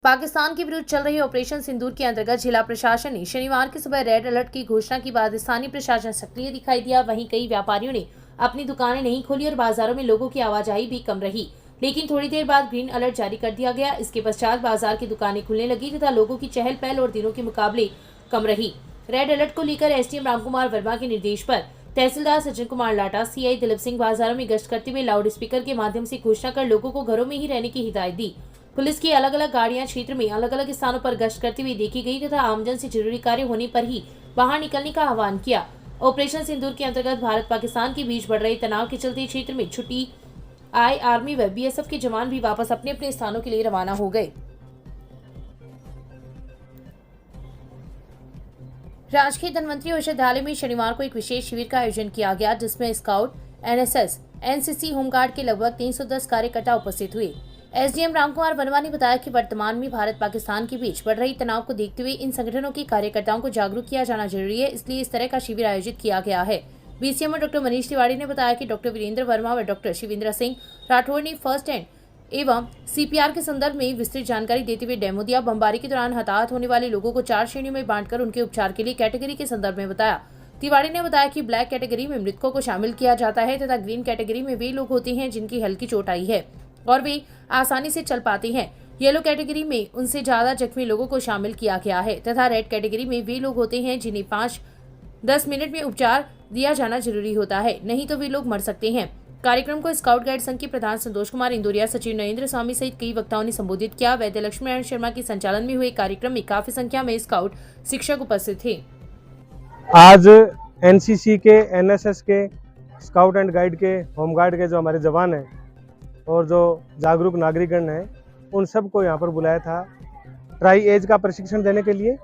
पाकिस्तान के विरुद्ध चल रही ऑपरेशन सिंदूर के अंतर्गत जिला प्रशासन ने शनिवार की सुबह रेड अलर्ट की घोषणा के बाद स्थानीय प्रशासन सक्रिय दिखाई दिया। वहीं कई व्यापारियों ने अपनी दुकानें नहीं खोली और बाजारों में लोगों की आवाजाही भी कम रही, लेकिन थोड़ी देर बाद ग्रीन अलर्ट जारी कर दिया गया। इसके पश्चात बाजार की दुकानें खुलने लगी तथा लोगों की चहल पहल और दिनों के मुकाबले कम रही। रेड अलर्ट को लेकर एसडीएम रामकुमार वर्मा के निर्देश पर तहसीलदार सज्जन कुमार लाटा, सीआई दिलीप सिंह बाजारों में गश्त करते हुए लाउड स्पीकर के माध्यम से घोषणा कर लोगों को घरों में ही रहने की हिदायत दी। पुलिस की अलग अलग गाड़ियां क्षेत्र में अलग अलग स्थानों पर गश्त करती हुई देखी गई तथा आमजन से जरूरी कार्य होने पर ही बाहर निकलने का आह्वान किया। ऑपरेशन सिंदूर के अंतर्गत भारत पाकिस्तान के बीच बढ़ रहे तनाव के चलते क्षेत्र में छुट्टी आए आर्मी व बीएसएफ के जवान भी वापस अपने अपने स्थानों के लिए रवाना हो गए। राजकीय धन्वंतरी औषधालय में शनिवार को एक विशेष शिविर का आयोजन किया गया, जिसमें स्काउट, एनएसएस, एनसीसी, होमगार्ड के लगभग 310 कार्यकर्ता उपस्थित हुए। एसडीएम रामकुमार वर्मा ने बताया कि वर्तमान में भारत पाकिस्तान के बीच बढ़ रही तनाव को देखते हुए इन संगठनों के कार्यकर्ताओं को जागरूक किया जाना जरूरी है, इसलिए इस तरह का शिविर आयोजित किया गया है। बीसीएमओ डॉक्टर मनीष तिवारी ने बताया कि डॉक्टर वीरेंद्र वर्मा व डॉक्टर शिवेंद्र सिंह राठौड़ ने फर्स्ट एड एवं सीपीआर के संदर्भ में विस्तृत जानकारी देते हुए डेमो दिया। बमबारी के दौरान हताहत होने वाले लोगों को 4 श्रेणियों में बांटकर उनके उपचार के लिए कैटेगरी के संदर्भ में बताया। तिवारी ने बताया कि ब्लैक कैटेगरी में मृतकों को शामिल किया जाता है तथा ग्रीन कैटेगरी में वे लोग होते हैं जिनकी हल्की चोट आई है और वे आसानी से चल पाते हैं। येलो कैटेगरी में उनसे ज्यादा जख्मी लोगों को शामिल किया गया है तथा रेड कैटेगरी में वे लोग होते हैं जिन्हें 5-10 मिनट में उपचार दिया जाना जरूरी होता है, नहीं तो वे लोग मर सकते हैं। कार्यक्रम को स्काउट गाइड संघ के प्रधान संतोष कुमार इंदौरिया, सचिव नरेंद्र स्वामी सहित कई वक्ताओं ने संबोधित किया। वैद्य लक्ष्मीनारायण शर्मा के संचालन में हुए कार्यक्रम में काफी संख्या में स्काउट शिक्षक उपस्थित थे। आज एनसीसी के, एनएसएस के, स्काउट एंड गाइड के, होमगार्ड के जो हमारे जवान हैं और जो जागरूक नागरिकगण हैं, उन सबको यहाँ पर बुलाया था ट्राई एज का प्रशिक्षण देने के लिए,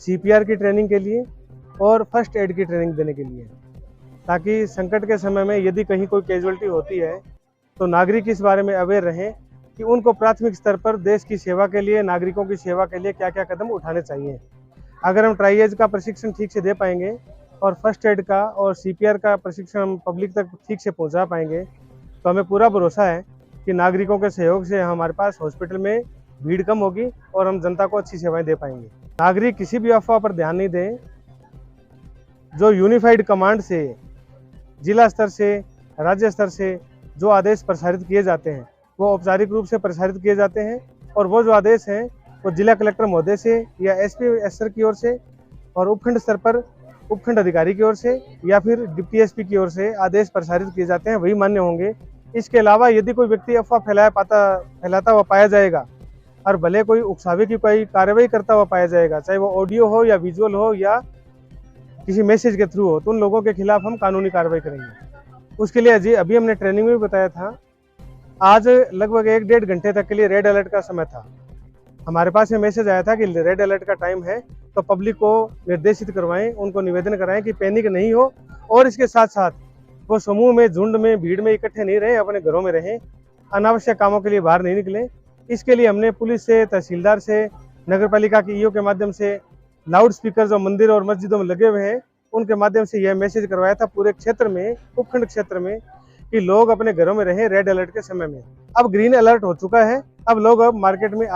सीपीआर की ट्रेनिंग के लिए और फर्स्ट एड की ट्रेनिंग देने के लिए, ताकि संकट के समय में यदि कहीं कोई कैजुअलिटी होती है तो नागरिक इस बारे में अवेयर रहें कि उनको प्राथमिक स्तर पर देश की सेवा के लिए, नागरिकों की सेवा के लिए क्या क्या कदम उठाने चाहिए। अगर हम ट्राई एज का प्रशिक्षण ठीक से दे पाएंगे और फर्स्ट एड का और सीपीआर का प्रशिक्षण हम पब्लिक तक ठीक से पहुंचा पाएंगे तो हमें पूरा भरोसा है कि नागरिकों के सहयोग से हमारे पास हॉस्पिटल में भीड़ कम होगी और हम जनता को अच्छी सेवाएं दे पाएंगे। नागरिक किसी भी अफवाह पर ध्यान नहीं दें। जो यूनिफाइड कमांड से जिला स्तर से, राज्य स्तर से जो आदेश प्रसारित किए जाते हैं वो औपचारिक रूप से प्रसारित किए जाते हैं और वो जो आदेश हैं वो जिला कलेक्टर महोदय से या एसपी सर की ओर से और उपखंड स्तर पर उपखंड अधिकारी की ओर से या फिर डिप्टी एसपी की ओर से आदेश प्रसारित किए जाते हैं, वही मान्य होंगे। इसके अलावा यदि कोई व्यक्ति अफवाह फैलाता हुआ पाया जाएगा और भले कोई उकसावे की कोई कार्रवाई करता हुआ पाया जाएगा, चाहे वो ऑडियो हो या विजुअल हो या किसी मैसेज के थ्रू हो, तो उन लोगों के खिलाफ हम कानूनी कार्रवाई करेंगे। उसके लिए अभी हमने ट्रेनिंग में भी बताया था, आज लगभग 1-1.5 घंटे तक के लिए रेड अलर्ट का समय था। हमारे पास ये मैसेज आया था कि रेड अलर्ट का टाइम है, तो पब्लिक को निर्देशित करवाएं, उनको निवेदन कराएं कि पैनिक नहीं हो और इसके साथ साथ वो समूह में, झुंड में, भीड़ में इकट्ठे नहीं रहें, अपने घरों में रहें, अनावश्यक कामों के लिए बाहर नहीं निकलें। इसके लिए हमने पुलिस से, तहसीलदार से, नगर पालिका की ईओ के माध्यम से, लाउड स्पीकर जो मंदिर और मस्जिदों में लगे हुए हैं उनके माध्यम से यह मैसेज करवाया था पूरे क्षेत्र में, उपखंड क्षेत्र में, कि लोग अपने घरों में रहें रेड अलर्ट के समय में। अब ग्रीन अलर्ट हो चुका है, अब लोग मार्केट में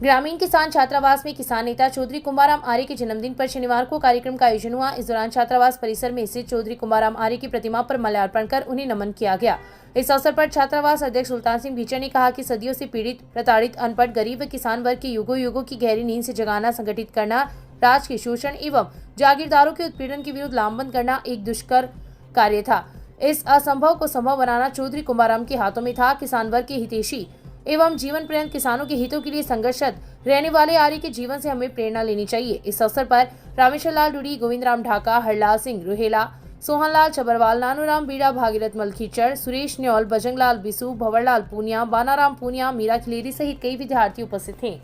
ग्रामीण किसान छात्रावास में किसान नेता चौधरी कुंभाराम आर्य के जन्मदिन पर शनिवार को कार्यक्रम का आयोजन हुआ। इस दौरान छात्रावास परिसर में स्थित चौधरी कुंभाराम आर्य की प्रतिमा पर माल्यार्पण कर उन्हें नमन किया गया। इस अवसर पर छात्रावास अध्यक्ष सुल्तान सिंह भीचर ने कहा कि सदियों से पीड़ित, प्रताड़ित, अनपढ़, गरीब व किसान वर्ग के युगों युगों की गहरी नींद से जगाना, संगठित करना, राज के शोषण एवं जागीरदारों के उत्पीड़न के विरुद्ध लामबंद करना एक दुष्कर कार्य था। इस असंभव को संभव बनाना चौधरी कुंभाराम के हाथों में था। किसान वर्ग के हितैषी एवं जीवन पर्यंत किसानों के हितों के लिए संघर्षरत रहने वाले आर्य के जीवन से हमें प्रेरणा लेनी चाहिए। इस अवसर पर रामेश्वर लाल डुडी, गोविंद राम ढाका, हरलाल सिंह रुहेला, सोहनलाल छबरवाल, नानूराम बीड़ा, भागीरथ मलखीचर, सुरेश न्यौल, बजंगलाल बिसू, भंवरलाल पूनिया, बानाराम पूनिया, मीरा खिलेरी सहित कई विद्यार्थी उपस्थित थे।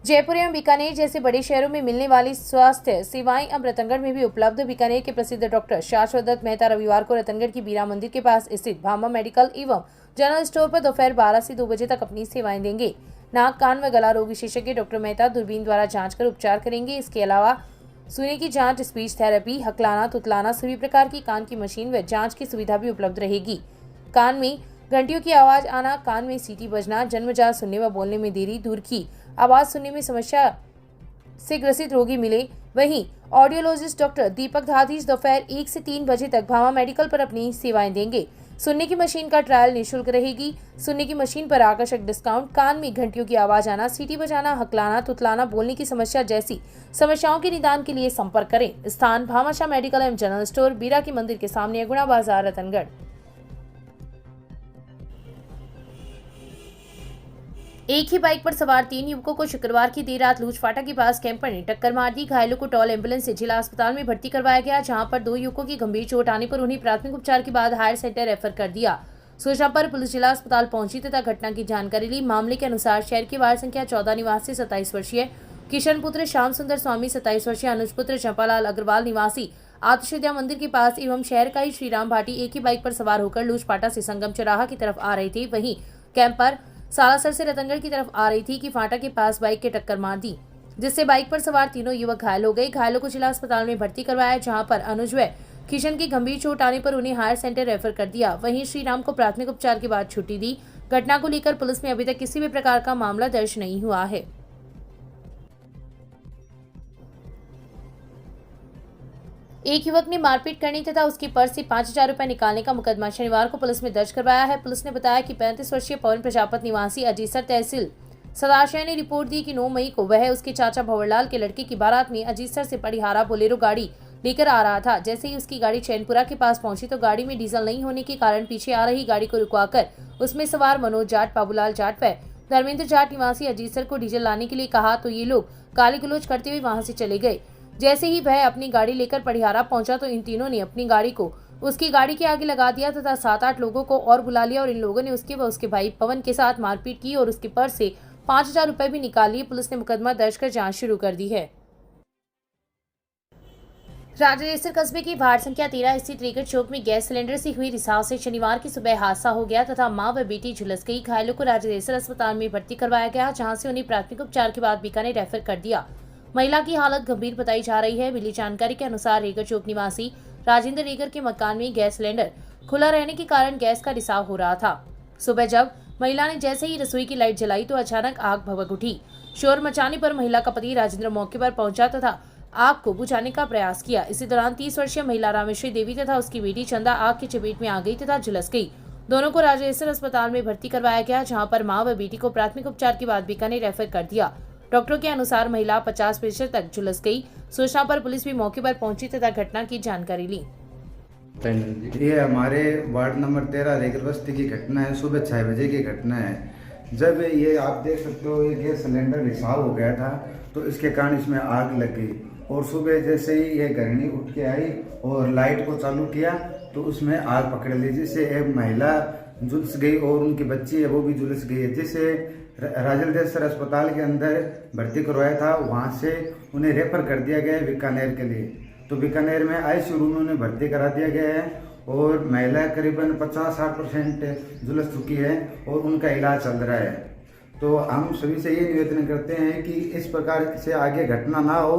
जयपुर एवं बीकानेर जैसे बड़े शहरों में मिलने वाली स्वास्थ्य सेवाएं अब रतनगढ़ में भी उपलब्ध। बीकानेर के प्रसिद्ध डॉक्टर शाश्वत दत्त मेहता रविवार को रतनगढ़ की बीरा मंदिर के पास स्थित भामा मेडिकल एवं जनरल स्टोर पर दोपहर 12 से 2 बजे तक अपनी सेवाएं देंगे। नाक, कान व गला रोग विशेषज्ञ डॉक्टर मेहता दूरबीन द्वारा जांच कर उपचार करेंगे। इसके अलावा सुनने की जांच, स्पीच थेरेपी, हकलाना, तुतलाना, सभी प्रकार की कान की मशीन व जांच की सुविधा भी उपलब्ध रहेगी। कान में घंटियों की आवाज आना, कान में सीटी बजना, जन्मजात सुनने व बोलने में देरी, दूर की आवाज सुनने में समस्या से ग्रसित रोगी मिले। वहीं ऑडियोलॉजिस्ट डॉक्टर दीपक धाधीज दोपहर 1 से 3 बजे तक भामा मेडिकल पर अपनी सेवाएं देंगे। सुनने की मशीन का ट्रायल निःशुल्क रहेगी। सुनने की मशीन पर आकर्षक डिस्काउंट। कान में घंटियों की आवाज आना, सीटी बजाना, हकलाना, तुतलाना, बोलने की समस्या जैसी समस्याओं के निदान के लिए संपर्क करें। स्थान भामाशाह मेडिकल एवं जनरल स्टोर, बीरा के मंदिर के सामने, अगुणा बाजार, रतनगढ़। एक ही बाइक पर सवार 3 युवकों को शुक्रवार की देर रात लूजफाटा के पास कैंपर ने टक्कर मार दी। घायलों को टॉल एम्बुलेंस से जिला अस्पताल में भर्ती करवाया गया, जहां पर 2 युवकों की गंभीर चोट आने पर उन्हें प्राथमिक उपचार के बाद हायर सेंटर रेफर कर दिया। सूचना पर पुलिस जिला अस्पताल पहुंची तथा घटना की जानकारी ली। मामले के अनुसार शहर के वार्ड संख्या 14 निवासी 27 वर्षीय किशन पुत्र श्याम सुंदर स्वामी, 27 वर्षीय अनुज पुत्र चंपालाल अग्रवाल निवासी आतिशविद्या मंदिर के पास एवं शहर का ही श्रीराम भाटी एक ही बाइक पर सवार होकर लूजफाटा से संगम चौराहा की तरफ आ रहे थे। वहीं कैंपर सालासर से रतनगढ़ की तरफ आ रही थी कि फाटा के पास बाइक के टक्कर मार दी, जिससे बाइक पर सवार तीनों युवक घायल हो गए। घायलों को जिला अस्पताल में भर्ती करवाया, जहां पर अनुज व किशन की गंभीर चोट आने पर उन्हें हायर सेंटर रेफर कर दिया। वहीं श्रीराम को प्राथमिक उपचार के बाद छुट्टी दी। घटना को लेकर पुलिस में अभी तक किसी भी प्रकार का मामला दर्ज नहीं हुआ है। एक युवक ने मारपीट करने तथा उसके पर्स से 5,000 रुपए निकालने का मुकदमा शनिवार को पुलिस में दर्ज करवाया है। पुलिस ने बताया कि 35 वर्षीय पवन प्रजापत निवासी अजीसर तहसील सदाशय ने रिपोर्ट दी कि 9 मई को वह उसके चाचा भंवरलाल के लड़के की बारात में अजीसर से पड़िहारा बोलेरो गाड़ी लेकर आ रहा था। जैसे ही उसकी गाड़ी चैनपुरा के पास पहुंची तो गाड़ी में डीजल नहीं होने के कारण पीछे आ रही गाड़ी को रुकवाकर उसमें सवार मनोज जाट, बाबूलाल जाट व धर्मेंद्र जाट निवासी अजीसर को डीजल लाने के लिए कहा तो ये लोग गाली गलौज करते हुए वहां से चले गए। जैसे ही वह अपनी गाड़ी लेकर पड़िहारा पहुंचा तो इन तीनों ने अपनी गाड़ी को उसकी गाड़ी के आगे लगा दिया तथा 7-8 लोगों को और बुला लिया और इन लोगों ने उसके व उसके भाई पवन के साथ मारपीट की और उसके पर्स से 5,000 रुपए भी निकाल लिए। पुलिस ने मुकदमा दर्ज कर जांच शुरू कर दी है। राजदेसर कस्बे की वार्ड संख्या 13 स्थित रेगड़ चौक में गैस सिलेंडर से हुई रिसाव से शनिवार की सुबह हादसा हो गया तथा मां व बेटी झुलस गई। घायलों को राजदेसर अस्पताल में भर्ती करवाया गया, जहां से उन्हें प्राथमिक उपचार के बाद बीकानेर रेफर कर दिया। महिला की हालत गंभीर बताई जा रही है। मिली जानकारी के अनुसार रेगड़ चौक निवासी राजेंद्र रेगर के मकान में गैस सिलेंडर खुला रहने के कारण गैस का रिसाव हो रहा था। सुबह जब महिला ने जैसे ही रसोई की लाइट जलाई तो अचानक आग भभक उठी। शोर मचाने पर महिला का पति राजेंद्र मौके पर पहुंचा तथा आग को बुझाने का प्रयास किया। इसी दौरान 30 वर्षीय महिला रामेश्वरी देवी तथा उसकी बेटी चंदा आग की चपेट में आ गई तथा झुलस गई। दोनों को राजदेसर अस्पताल में भर्ती करवाया गया, जहाँ पर मां व बेटी को प्राथमिक उपचार के बाद बीकानेर रेफर कर दिया। डॉक्टरों के अनुसार महिला 50% तक झुलस गई। सूचना पर पुलिस भी मौके पर पहुंची तथा घटना की जानकारी ली। ये हमारे वार्ड नंबर 13 रेगर बस्ती की घटना है। सुबह 6 बजे की घटना है। जब ये आप देख सकते हो ये गैस सिलेंडर रिसाव हो गया था तो इसके कारण इसमें आग लग गई और सुबह जैसे ही ये गृहिणी उठ के आई और लाइट को चालू किया तो उसमें आग पकड़ ली, जिससे एक महिला झुलस गई और उनकी बच्ची है वो भी झुलस गई है, जिससे राजदेसर अस्पताल के अंदर भर्ती करवाया था। वहाँ से उन्हें रेफर कर दिया गया है बीकानेर के लिए। तो बीकानेर में आईसीयू रूम में उन्हें भर्ती करा दिया गया है और महिला करीबन 50-60% झुलस चुकी है और उनका इलाज चल रहा है। तो हम सभी से ये निवेदन करते हैं कि इस प्रकार से आगे घटना ना हो,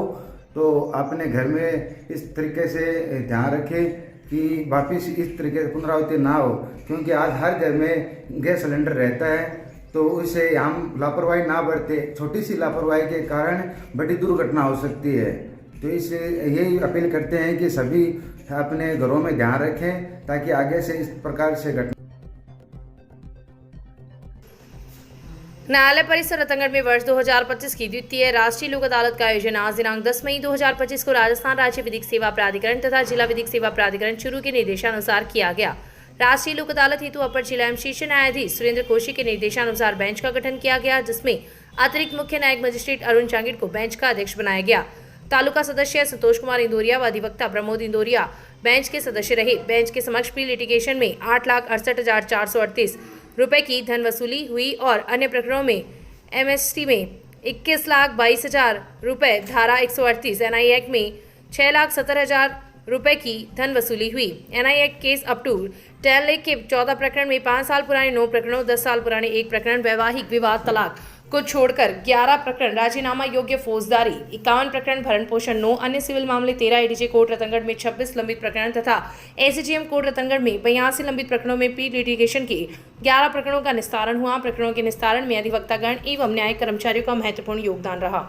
तो अपने घर में इस तरीके से ध्यान रखें कि वापिस इस तरीके से पुनरावृत्ति ना हो, क्योंकि आज हर घर में गैस सिलेंडर रहता है। तो उससे हम लापरवाही ना बरते, छोटी सी लापरवाही के कारण बड़ी दुर्घटना हो सकती है। तो इससे यही अपील करते हैं कि सभी अपने घरों में ध्यान रखें ताकि आगे से इस प्रकार से घटना। न्यायालय परिसर रतनगढ़ में वर्ष 2025 की द्वितीय राष्ट्रीय लोक अदालत का आयोजन आज दिनांक 10 मई 2025 को राजस्थान राज्य विधिक सेवा प्राधिकरण तथा जिला विधिक सेवा प्राधिकरण चूरू के निर्देशानुसार किया गया। राष्ट्रीय लोक अदालत हेतु अपर जिला एवं शीर्ष न्यायाधीश सुरेंद्र कोशी के निर्देशानुसार बेंच का गठन किया गया, जिसमें अतिरिक्त मुख्य न्यायिक मजिस्ट्रेट अरुण चांगिड़ को बेंच का अध्यक्ष बनाया गया। तालुका सदस्य संतोष कुमार इंदौरिया व अधिवक्ता प्रमोद इंदौरिया बेंच के सदस्य रहे। बेंच के समक्ष प्री लिटिगेशन में 8,68,438 रुपए की धन वसूली हुई और अन्य प्रकरणों में एमएसटी में 21,22,000 रुपए, धारा 138 एनआई एक्ट में 6,70,000 रुपए की धन वसूली हुई। NI Act case up to 10 lakh के 14 प्रकरण में 5 साल पुराने 9 प्रकरणों, 10 साल पुराने 1 प्रकरण, वैवाहिक विवाद, तलाक, को छोड़कर 11 प्रकरण राजीनामा योग्य फौजदारी, 51 प्रकरण भरण पोषण 9, अन्य सिविल मामले 13, एडीजे कोर्ट रतनगढ़ में 26 लंबित प्रकरण तथा एसीजीएम कोर्ट रतनगढ़ में 82 लंबित प्रकरणों में पी लिटिगेशन के 11 प्रकरणों का निस्तारण हुआ। प्रकरणों के निस्तारण में अधिवक्तागण एवं न्यायिक कर्मचारियों का महत्वपूर्ण योगदान रहा।